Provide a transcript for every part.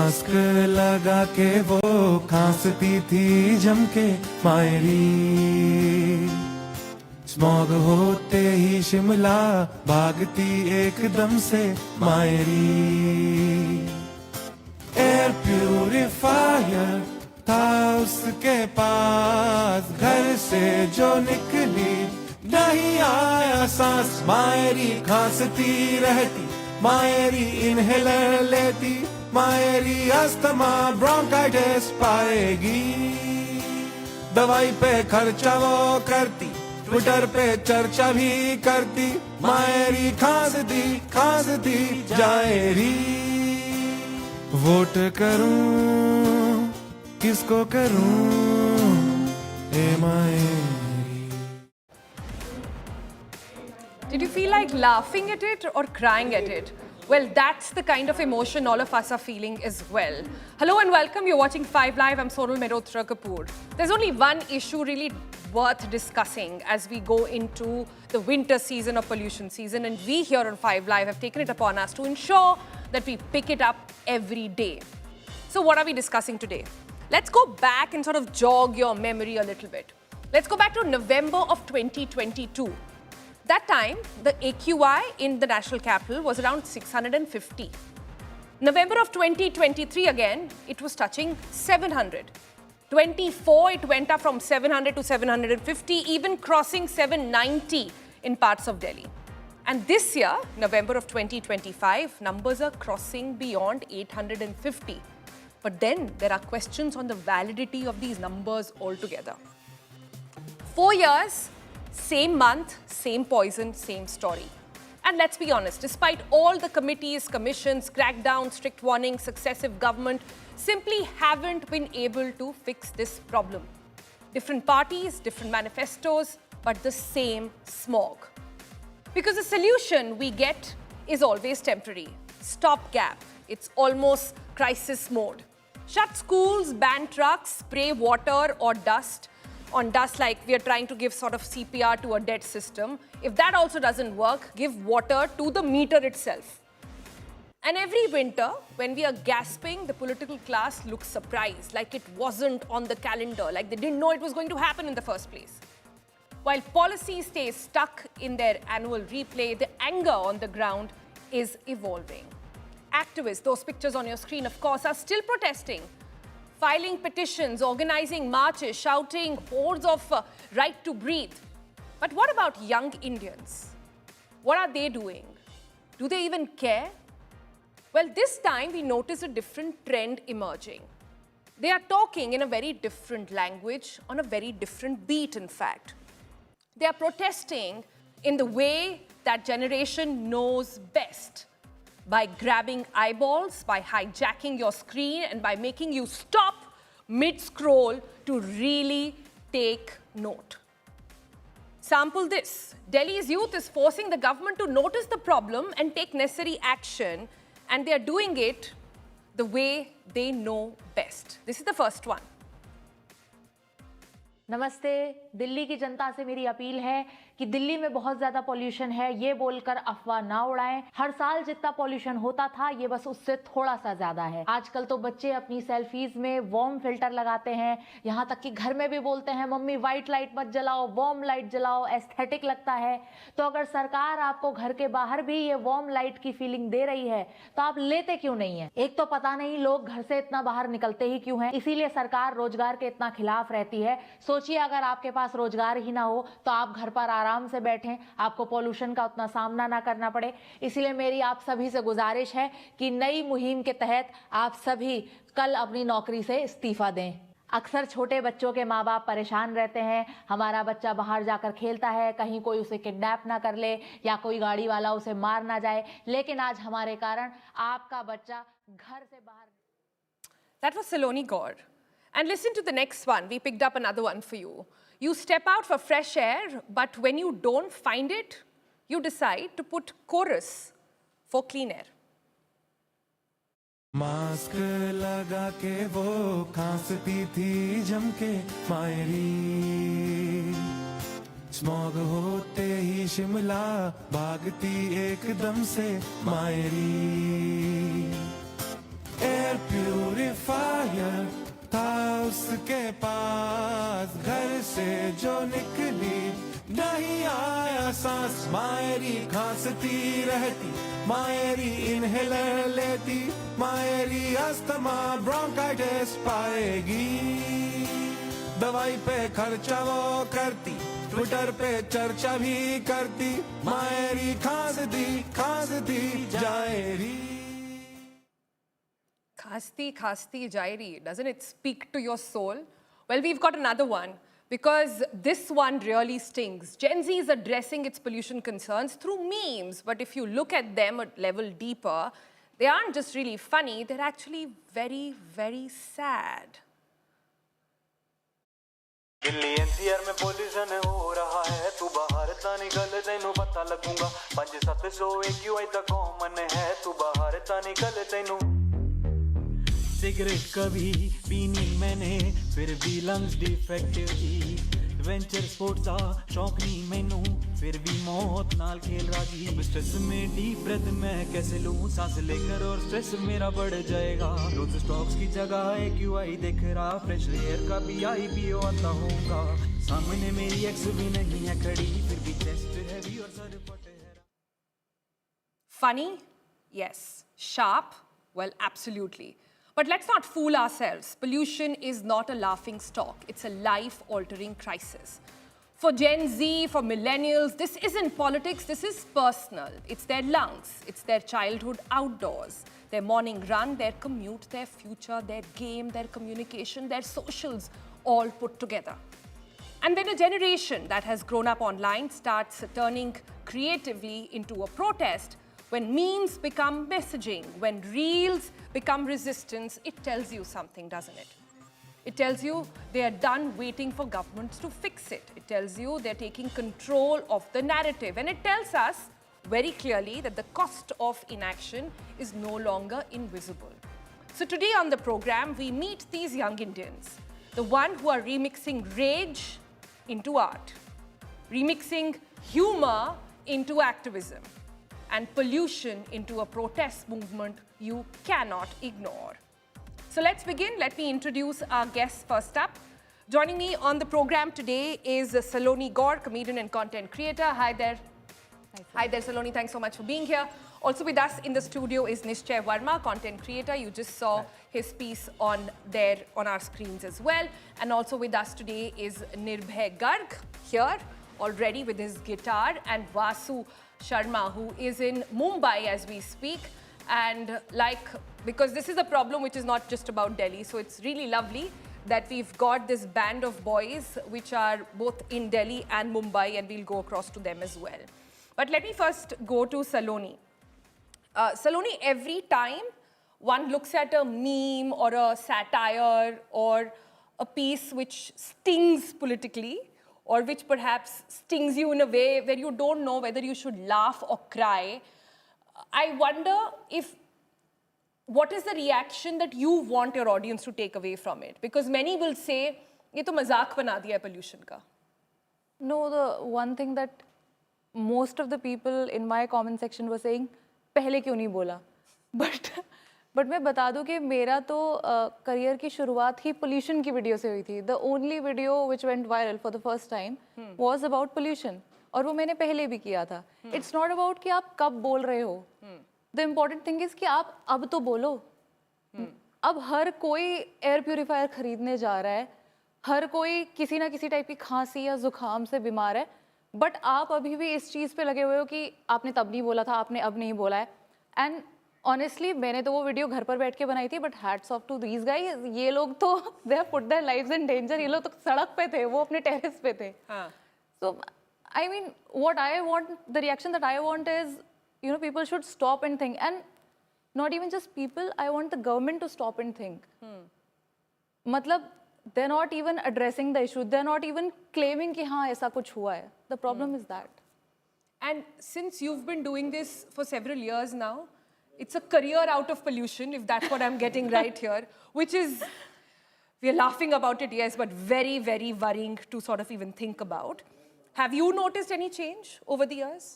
Mask लगा के वो खांसती थी जम के मायरी। स्मॉग होते ही शिमला भागती एकदम से मायरी। एयर प्यूरिफायर था उसके पास, घर से जो निकली नहीं आया सांस। मायरी खांसती रहती, मायरी इनहेलर लेती, मायरी अस्थमा ब्रोंकाइटिस पाएगी। दवाई पे खर्चा वो करती, ट्विटर पे चर्चा भी करती, मायरी खांसती जाएरी। वोट करूं किसको करूं ए मायरी। Did you feel like laughing at it or crying at it? Well, that's the kind of emotion all of us are feeling as well. Hello and welcome. You're watching 5 Live. I'm Sonal Mehrotra Kapoor. There's only one issue really worth discussing as we go into the winter season or pollution season, and we here on 5 Live have taken it upon us to ensure that we pick it up every day. So what are we discussing today? Let's go back and sort of jog your memory a little bit. Let's go back to November of 2022. That time, the AQI in the national capital was around 650. November of 2023 again, it was touching 700. 24, it went up from 700 to 750, even crossing 790 in parts of Delhi. And this year, November of 2025, numbers are crossing beyond 850. But then there are questions on the validity of these numbers altogether. 4 years, same month, same poison, same story. And let's be honest, despite all the committees, commissions, crackdown, strict warnings, successive government simply haven't been able to fix this problem. Different parties, different manifestos, but the same smog. Because the solution we get is always temporary. Stopgap. It's almost crisis mode. Shut schools, ban trucks, spray water or dust on dust like we are trying to give sort of CPR to a dead system. If that also doesn't work, give water to the meter itself. And every winter, when we are gasping, the political class looks surprised, like it wasn't on the calendar, like they didn't know it was going to happen in the first place. While policy stays stuck in their annual replay, the anger on the ground is evolving. Activists, those pictures on your screen, of course, are still protesting, filing petitions, organizing marches, shouting hordes of right to breathe. But what about young Indians? What are they doing? Do they even care? Well, this time we notice a different trend emerging. They are talking in a very different language, on a very different beat, in fact. They are protesting in the way that generation knows best. By grabbing eyeballs, by hijacking your screen, and by making you stop mid-scroll to really take note. Sample this. Delhi's youth is forcing the government to notice the problem and take necessary action, and they are doing it the way they know best. This is the first one. नमस्ते। दिल्ली की जनता से मेरी appeal है कि दिल्ली में बहुत ज़्यादा pollution है ये बोलकर अफवाह ना उड़ाएं। हर साल जितना पॉल्यूशन होता था ये बस उससे थोड़ा सा ज़्यादा है। आजकल तो बच्चे अपनी सेल्फीज में वार्म फिल्टर लगाते हैं, यहाँ तक कि घर में भी बोलते हैं मम्मी वाइट लाइट मत जलाओ, वार्म लाइट जलाओ, एस्थेटिक लगता है। तो अगर सरकार आपको घर के बाहर भी ये वार्म लाइट की फीलिंग दे रही है तो आप लेते क्यों नहीं है? एक तो पता नहीं लोग घर से इतना बाहर निकलते ही क्यों हैं, इसीलिए सरकार रोजगार के इतना खिलाफ रहती है। सोचिए अगर आपके पास रोजगार ही ना हो तो आप घर पर आराम से बैठें, आपको पॉल्यूशन का उतना सामना ना करना पड़े। इसलिए मेरी आप सभी से गुजारिश है कि नई मुहिम के तहत आप सभी कल अपनी नौकरी से इस्तीफा दें। अक्सर छोटे बच्चों के माँ बाप परेशान रहते हैं, हमारा बच्चा बाहर जाकर खेलता है, कहीं कोई उसे किडनैप ना कर ले या कोई गाड़ी वाला उसे मार ना जाए, लेकिन आज हमारे कारण आपका बच्चा घर से बाहर। That was Saloni Gaur. And listen to the next one. We picked up another one for you. You step out for fresh air, but when you don't find it, you decide to put chorus for clean air. Mask लगा के वो खांसती थी जम के मायरी। Smog होते ही शिमला भागती एकदम से मायरी। एयर प्यूरिफायर जो निकली, नहीं आया सांस, मायरी खांसती रहती, मायरी इनहेलर लेती, मायरी अस्थमा ब्रोंकाइटिस पाएगी, दवाई पे खर्चा वो करती, ट्विटर पे चर्चा भी करती, मायरी खांसती जाएरी. Khasti Jairi, doesn't it speak to your soul? Well, we've got another one, because this one really stings. Gen Z is addressing its pollution concerns through memes, but if you look at them a level deeper, they aren't just really funny, they're actually very, very sad. Delhi NCR में pollution हो रहा है, तू बाहर ता निकल तैनू पता लगूंगा, 5-700 AQI तक कॉमन है, तू बाहर ता निकल तैनू. सिगरेट कभी पीनी मैंने, फिर भी लंग्स डिफेक्टिव थी, एडवेंचर स्पोर्ट्स दा शौक नहीं मैनू, फिर भी मौत नाल खेल राजी. स्ट्रेस में डीप ब्रेथ मैं कैसे लूं, सांस लेकर और स्ट्रेस मेरा बढ़ जाएगा. रोज स्टॉक्स की जगह AQI देख रहा, फ्रेश एयर का भी IPO आता होगा. सामने मेरी एक्स भी नहीं है खड़ी, फिर भी चेस्ट हैवी और सर फटे है. Funny? Yes. Sharp? Well, absolutely. But let's not fool ourselves. Pollution is not a laughing stock. It's a life-altering crisis. For Gen Z, for millennials, this isn't politics, this is personal. It's their lungs, it's their childhood outdoors, their morning run, their commute, their future, their game, their communication, their socials, all put together. And when a generation that has grown up online starts turning creatively into a protest, when memes become messaging, when reels become resistance, it tells you something, doesn't it? It tells you they are done waiting for governments to fix it. It tells you they're taking control of the narrative. And it tells us very clearly that the cost of inaction is no longer invisible. So today on the program, we meet these young Indians, the one who are remixing rage into art, remixing humor into activism, and pollution into a protest movement you cannot ignore. So let's begin. Let me introduce our guests first up. Joining me on the program today is Saloni Gaur, comedian and content creator. Hi there. Hi there, Saloni. Thanks so much for being here. Also with us in the studio is Nishchay Verma, content creator. You just saw his piece on our screens as well. And also with us today is Nirbhay Garg here already with his guitar, and Vasu Sharma, who is in Mumbai as we speak. And because this is a problem which is not just about Delhi, so it's really lovely that we've got this band of boys which are both in Delhi and Mumbai, and we'll go across to them as well. But let me first go to Saloni. Saloni, every time one looks at a meme or a satire or a piece which stings politically, or which perhaps stings you in a way where you don't know whether you should laugh or cry, I wonder what is the reaction that you want your audience to take away from it? Because many will say, ये तो मजाक बना दिया है pollution का. No, the one thing that most of the people in my comment section were saying, पहले क्यों नहीं बोला? But मैं बता दूं कि मेरा तो करियर की शुरुआत ही pollution की वीडियो से हुई थी. The only video which went viral for the first time was about pollution. और वो मैंने पहले भी किया था. It's not about कि आप कब बोल रहे हो. The important thing is कि आप अब तो बोलो. अब हर कोई एयर प्यूरिफायर खरीदने जा रहा है, हर कोई किसी ना किसी टाइप की खांसी या जुकाम से बीमार है, बट आप अभी भी इस चीज़ पे लगे हुए हो कि आपने तब नहीं बोला था, आपने अब नहीं बोला है. एंड ऑनेस्टली मैंने तो वो वीडियो घर पर बैठ के बनाई थी, but hats off to these guys, ये लोग तो they have put their lives in danger. ये लोग तो सड़क पे थे, वो अपने टेरेस पे थे. So I mean what I want, the reaction that I want is, you know, people should stop and think, and not even just people, I want the government to stop and think. मतलब they're not even addressing the issue, they're not even claiming कि हाँ ऐसा कुछ हुआ है. The problem is that. And since you've been doing this for several years now, it's a career out of pollution, if that's what I'm getting right here, which is, we're laughing about it, yes, but very, very worrying to sort of even think about. Have you noticed any change over the years?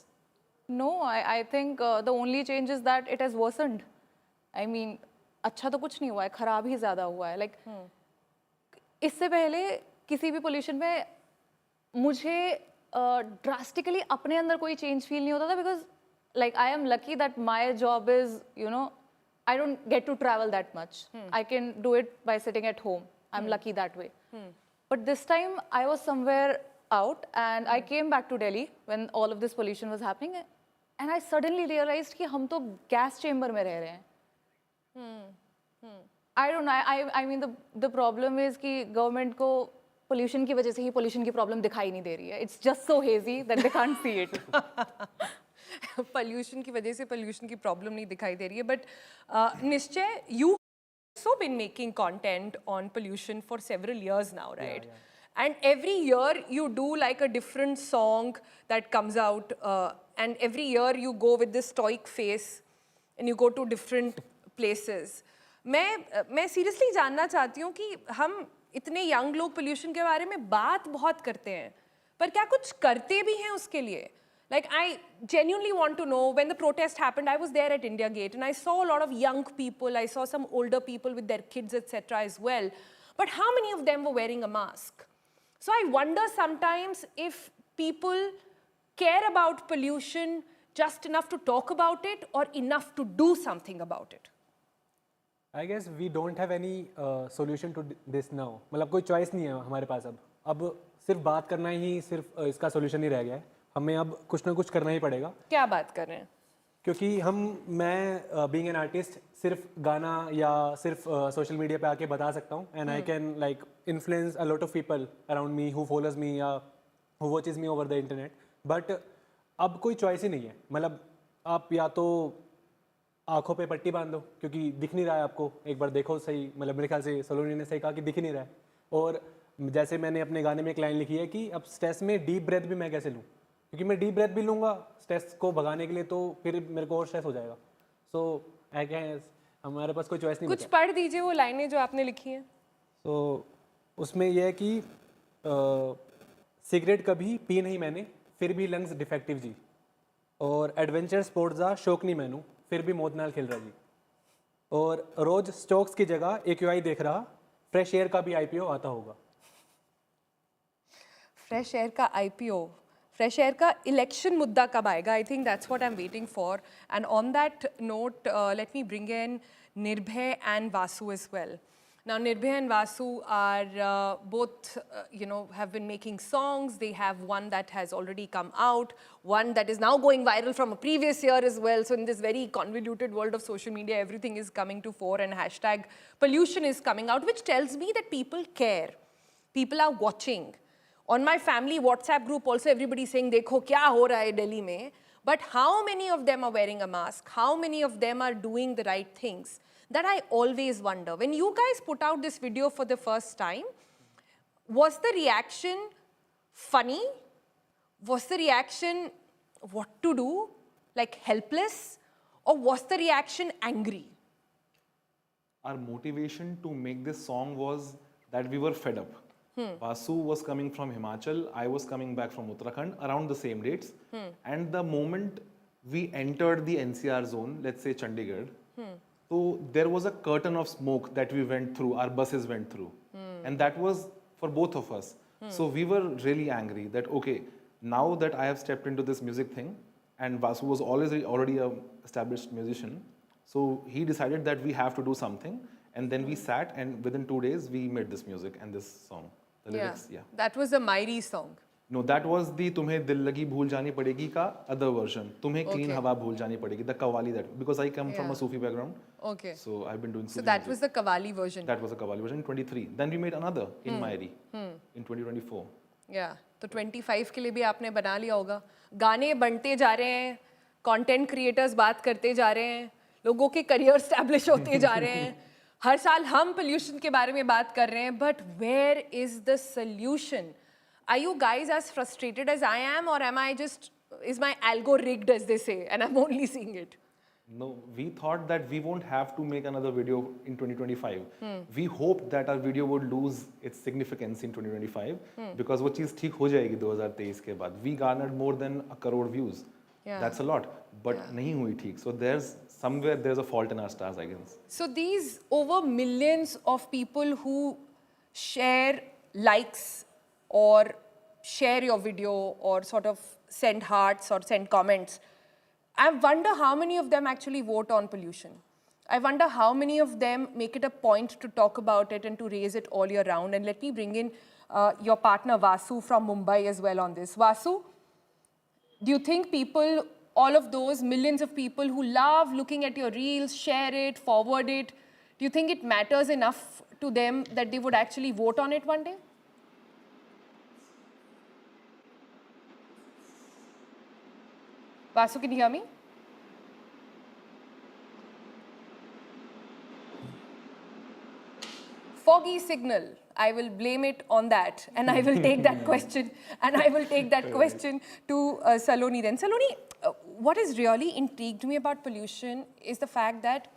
No, I think the only change is that it has worsened. I mean, अच्छा तो कुछ नहीं हुआ है, खराब ही ज़्यादा हुआ है. Like, इससे पहले किसी भी पोल्यूशन में मुझे ड्रास्टिकली अपने अंदर कोई चेंज फील नहीं होता था, because like I am lucky that my job is I don't get to travel that much. I can do it by sitting at home. I'm lucky that way. But this time I was somewhere out and I came back to Delhi when all of this pollution was happening, and I suddenly realized कि हम तो gas chamber में रह रहे हैं. I don't know. I mean the problem is कि government को pollution की वजह से ही pollution की problem दिखाई नहीं दे रही है. It's just so hazy that they can't see it. Pollution की वजह से पोल्यूशन की प्रॉब्लम नहीं दिखाई दे रही है. बट निश्चय, you so been making content on pollution for several years now, right? And every year you do like a different song that comes out, and every year you go with this stoic face and you go to different places. मैं seriously जानना चाहती हूँ कि हम इतने young लोग pollution के बारे में बात बहुत करते हैं, पर क्या कुछ करते भी हैं उसके लिए? Like, I genuinely want to know, when the protest happened, I was there at India Gate and I saw a lot of young people, I saw some older people with their kids, etc. as well. But how many of them were wearing a mask? So I wonder sometimes if people care about pollution just enough to talk about it or enough to do something about it. I guess we don't have any solution to this now. मतलब कोई choice नहीं है हमारे पास अब सिर्फ बात करना ही सिर्फ इसका solution ही रह गया है. हमें अब कुछ ना कुछ करना ही पड़ेगा. क्या बात कर रहे हैं? क्योंकि मैं बीइंग एन आर्टिस्ट सिर्फ गाना या सिर्फ सोशल मीडिया पे आके बता सकता हूँ, and I can like influence a lot of people around me who follows me या who watches me over the internet. But अब कोई चॉइस ही नहीं है. मतलब आप या तो आंखों पे पट्टी बांध दो क्योंकि दिख नहीं रहा है आपको, एक बार देखो सही. मतलब मेरे ख्याल से सलोनी ने सही कहा कि दिख ही नहीं रहा है. और जैसे मैंने अपने गाने में एक लाइन लिखी है कि अब स्ट्रेस में डीप ब्रेथ भी मैं कैसे लूँ, क्योंकि मैं डीप ब्रेथ भी लूँगा स्ट्रेस को भगाने के लिए तो फिर मेरे को और स्ट्रेस हो जाएगा. सो आई कैन, हमारे पास कोई चॉइस नहीं. कुछ पढ़ दीजिए वो लाइनें जो आपने लिखी हैं. तो उसमें यह है कि सिगरेट कभी पी नहीं मैंने फिर भी लंग्स डिफेक्टिव जी, और एडवेंचर स्पोर्ट्स का शौक नहीं मैनू फिर भी मौत नाल खेल रहा जी, और रोज स्टॉक्स की जगह AQI देख रहा, फ्रेश एयर का भी IPO आता होगा. फ्रेश एयर का IPO, फ्रेश एयर का इलेक्शन मुद्दा कब आएगा? I think that's what I am waiting for. And on that note, let me bring in Nirbhay and Vasu as well. Now, Nirbhay and Vasu are both, have been making songs. They have one that has already come out, one that is now going viral from a previous year as well. So in this very convoluted world of social media, everything is coming to fore, and hashtag pollution is coming out, which tells me that people care. People are watching. On my family WhatsApp group also, everybody is saying, देखो क्या हो रहा है दिल्ली में. But how many of them are wearing a mask? How many of them are doing the right things? That I always wonder. When you guys put out this video for the first time, was the reaction funny? Was the reaction what to do? Like helpless? Or was the reaction angry? Our motivation to make this song was that we were fed up. Vasu was coming from Himachal, I was coming back from Uttarakhand around the same dates. And the moment we entered the NCR zone, let's say Chandigarh, so there was a curtain of smoke that we went through, our buses went through. And that was for both of us. So we were really angry that, okay, now that I have stepped into this music thing, and Vasu was already an established musician, so he decided that we have to do something. And then we sat, and within 2 days, we made this music and this song. The lyrics, yeah. That was a Mairi song. No, that was the तुम्हें दिल लगी भूल जानी पड़ेगी का other version. तुम्हें clean हवा भूल जानी पड़ेगी. The Qawwali, that, because I come from a Sufi background. Okay. So I've been doing Sufi So that music. was the Qawwali version. That was the Qawwali version in 23. Then we made another in Mairi in 2024. Yeah. तो 25 के लिए भी आपने बना लिया होगा. गाने बनते जा रहे हैं, कंटेंट क्रिएटर्स बात करते जा रहे हैं, लोगों के करियर स्टैब्लिश होते जा रहे हैं. हर साल हम पोल्यूशन के बारे में बात कर रहे हैं, but where is the solution? Are you guys as frustrated as I am, or is my algo rigged, as they say, and I'm only seeing it? No, we thought that we won't have to make another video in 2025. We hoped that our video would lose its significance in 2025 because वो चीज़ ठीक हो जाएगी 2023 के बाद. We garnered more than 1 crore views. Yeah. That's a lot, but नहीं हुई ठीक. So there's a fault in our stars, I guess. So these over millions of people who share, likes, or share your video or sort of send hearts or send comments. I wonder how many of them actually vote on pollution. I wonder how many of them make it a point to talk about it and to raise it all year round. And let me bring in your partner Vasu from Mumbai as well on this. Vasu, do you think people, all of those millions of people who love looking at your reels, share it, forward it, do you think it matters enough to them that they would actually vote on it one day? Vasu, can you hear me? Foggy signal. I will blame it on that, and I will take that question, and I will take that question to Saloni then. Saloni, what has really intrigued me about pollution is the fact that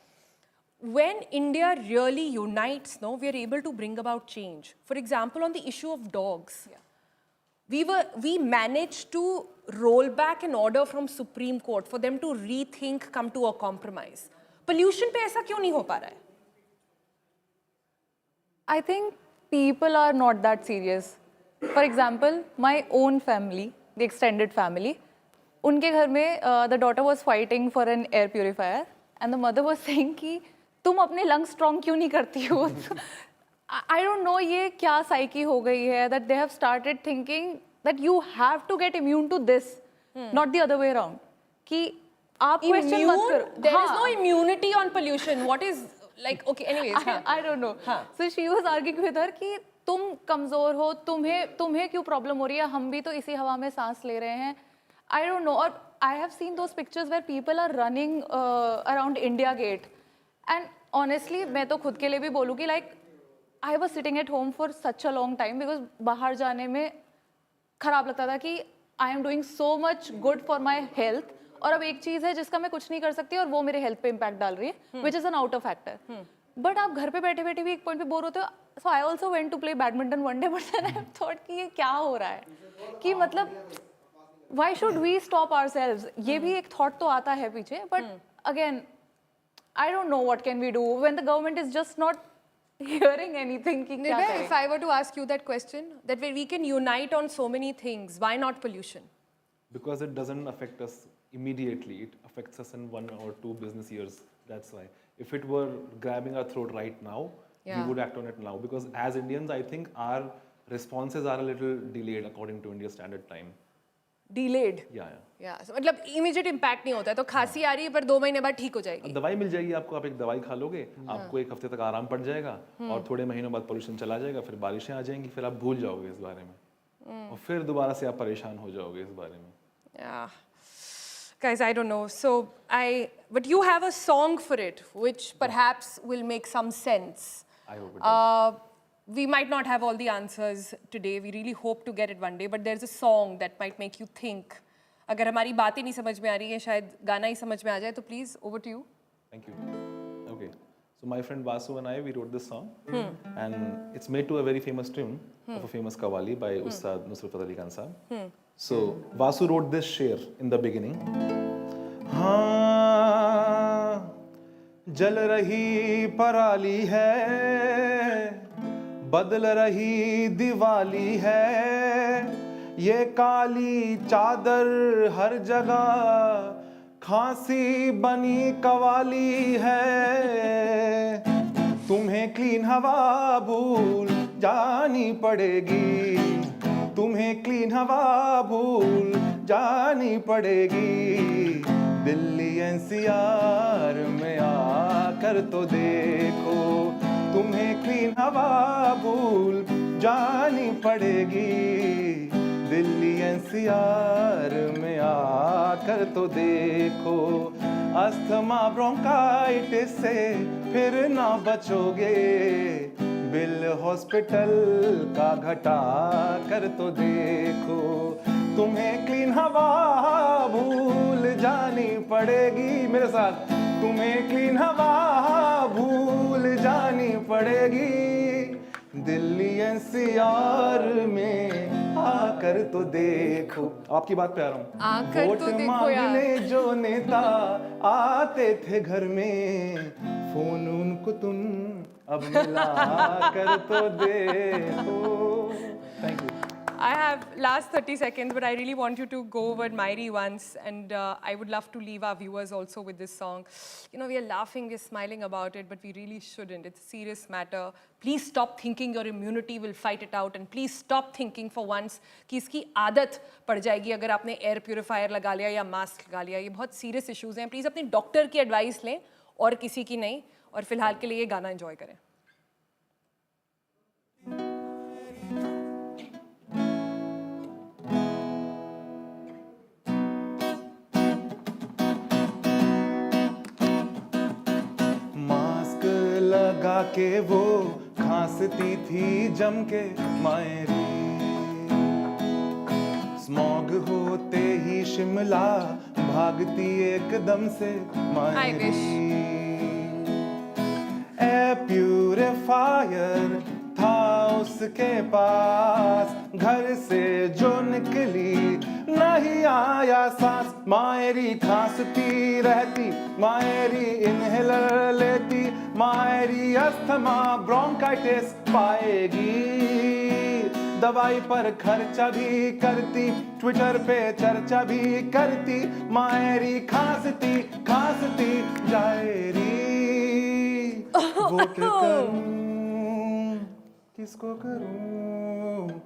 when India really unites, no, we are able to bring about change. For example, on the issue of dogs, we managed to roll back an order from Supreme Court for them to rethink, come to a compromise. Pollution पे ऐसा क्यों नहीं हो पा रहा है? I think people are not that serious. For example, my own family, the extended family, उनके घर में the daughter was fighting for an air purifier and the mother was saying कि तुम अपने lungs strong क्यों नहीं करती हो? I don't know ये क्या psyche हो गई है that they have started thinking that you have to get immune to this, not the other way around. कि आप question मत करो. There is no immunity on pollution. What is like, okay, anyways. I don't know. So she was arguing with her कि तुम कमजोर हो, तुम्हें क्यों प्रॉब्लम हो रही है? हम भी तो इसी हवा में सांस ले रहे हैं. I don't know. और I have seen those pictures where people are running around India Gate. And honestly, मैं तो खुद के लिए भी बोलूँ कि like I was sitting at home for such a long time because बाहर जाने में खराब लगता था कि I am doing so much good for my health. और अब एक चीज़ है जिसका मैं कुछ नहीं कर सकती और वो मेरे हेल्थ पे इम्पैक्ट डाल रही है, which is an outer factor. But आप घर पे बैठे बैठे भी एक पॉइंट पे बोर होते हो. So I also went to play badminton one day, but then I thought कि ये क्या हो रहा है, कि मतलब why should we stop ourselves. ये भी एक थॉट तो आता है पीछे, but again I don't know what can we do when the government is just not hearing anything. कि क्या करें? If I were to ask you that question, that we can unite on so many things, why not pollution? Because it doesn't affect us immediately. It affects us in 1 or 2 business years. That's why. If it were grabbing our throat right now, we would act on it now. Because as Indians, I think our responses are a little delayed according to India's standard time. Delayed. Yeah. So, मतलब immediate impact नहीं होता है, तो खांसी आ रही है पर 2 महीने बाद ठीक हो जाएगी. दवाई मिल जाएगी आपको, आप एक दवाई खा लोगे, आपको 1 हफ्ते तक आराम पड़ जाएगा और थोड़े महीनों बाद पोल्यूशन चला जाएगा, फिर बारिशें आ जाएंगी, फिर आप भूल जाओगे इस बारे में और फिर दोबारा से आप परेशान हो जाओगे इस बारे में. Yeah. Guys, I don't know. So but you have a song for it, which perhaps will make some sense. I hope it does. We might not have all the answers today. We really hope to get it one day. But there's a song that might make you think. अगर हमारी बातें नहीं समझ में आ रही है, शायद गाना ही समझ में आ जाए. तो please, over to you. Thank you. Okay. So my friend Vasu and I, we wrote this song, and it's made to a very famous tune of a famous qawwali by Ustad Nusrat Ali Khan Sahab. So Vasu wrote this sher in the beginning. हाँ, जल रही पराली है, बदल रही दिवाली है, ये काली चादर हर जगह खांसी बनी कवाली है. तुम्हें क्लीन हवा भूल जानी पड़ेगी, तुम्हें क्लीन हवा भूल जानी पड़ेगी. दिल्ली एनसीआर में आकर तो देखो, तुम्हें क्लीन हवा भूल जानी पड़ेगी. दिल्ली एनसीआर में आकर तो देखो, अस्थमा ब्रोंकाइटिस से फिर ना बचोगे, बिल हॉस्पिटल का घटा कर तो देखो. तुम्हें क्लीन हवा भूल जानी पड़ेगी, मेरे साथ, तुम्हें क्लीन हवा भूल जानी पड़ेगी. दिल्ली एनसीआर में आकर तो देखो. आपकी बात पे आ रहा हूँ. आकर वोट तो देखो मांगने जो नेता आते थे घर में, फोन उनको तुम अब मिला कर तो देखो. Thank you. I have last 30 seconds, but I really want you to go over Mairi once, and I would love to leave our viewers also with this song. You know, we are laughing, we're smiling about it, but we really shouldn't. It's a serious matter. Please stop thinking your immunity will fight it out, and please stop thinking for once कि इसकी आदत पड़ जाएगी अगर आपने air purifier लगा लिया या मास्क लगा लिया. ये बहुत सीरियस इश्यूज हैं. प्लीज़ अपने डॉक्टर की एडवाइस लें और किसी की नहीं. और फिलहाल के लिए ये गाना एंजॉय करें. मास्क लगा के वो खांसती थी जम के मायरी, स्मॉग होते ही शिमला भागती एकदम से मायरी. एयर प्यूरिफायर था उसके पास, घर से जो निकली नहीं आया सांस. मायरी खांसती रहती, मायरी इनहेलर लेती, मायरी अस्थमा ब्रोंकाइटिस पाएगी. दवाई पर खर्चा भी करती, ट्विटर पे चर्चा भी करती. मायरी खांसती खांसती जाएरी. वोट करूं किसको करूं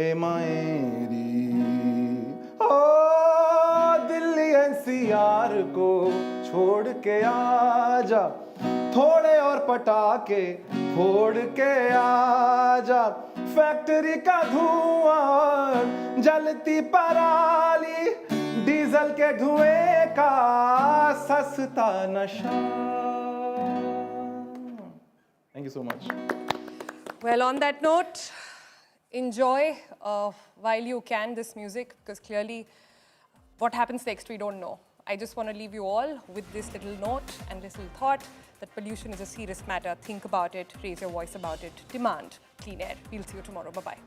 ए मायरी. ओ दिल्ली एनसीआर को छोड़ के आजा, थोड़े और पटाखे फोड़ के आजा. फैक्ट्री का धुआं जलती पराली, डीजल के धुएं का सस्ता नशा. Thank you so much. Well, on that note, enjoy while you can this music, because clearly what happens next we don't know. I just want to leave you all with this little note and this little thought that pollution is a serious matter. Think about it, raise your voice about it, demand clean air. We'll see you tomorrow. Bye-bye.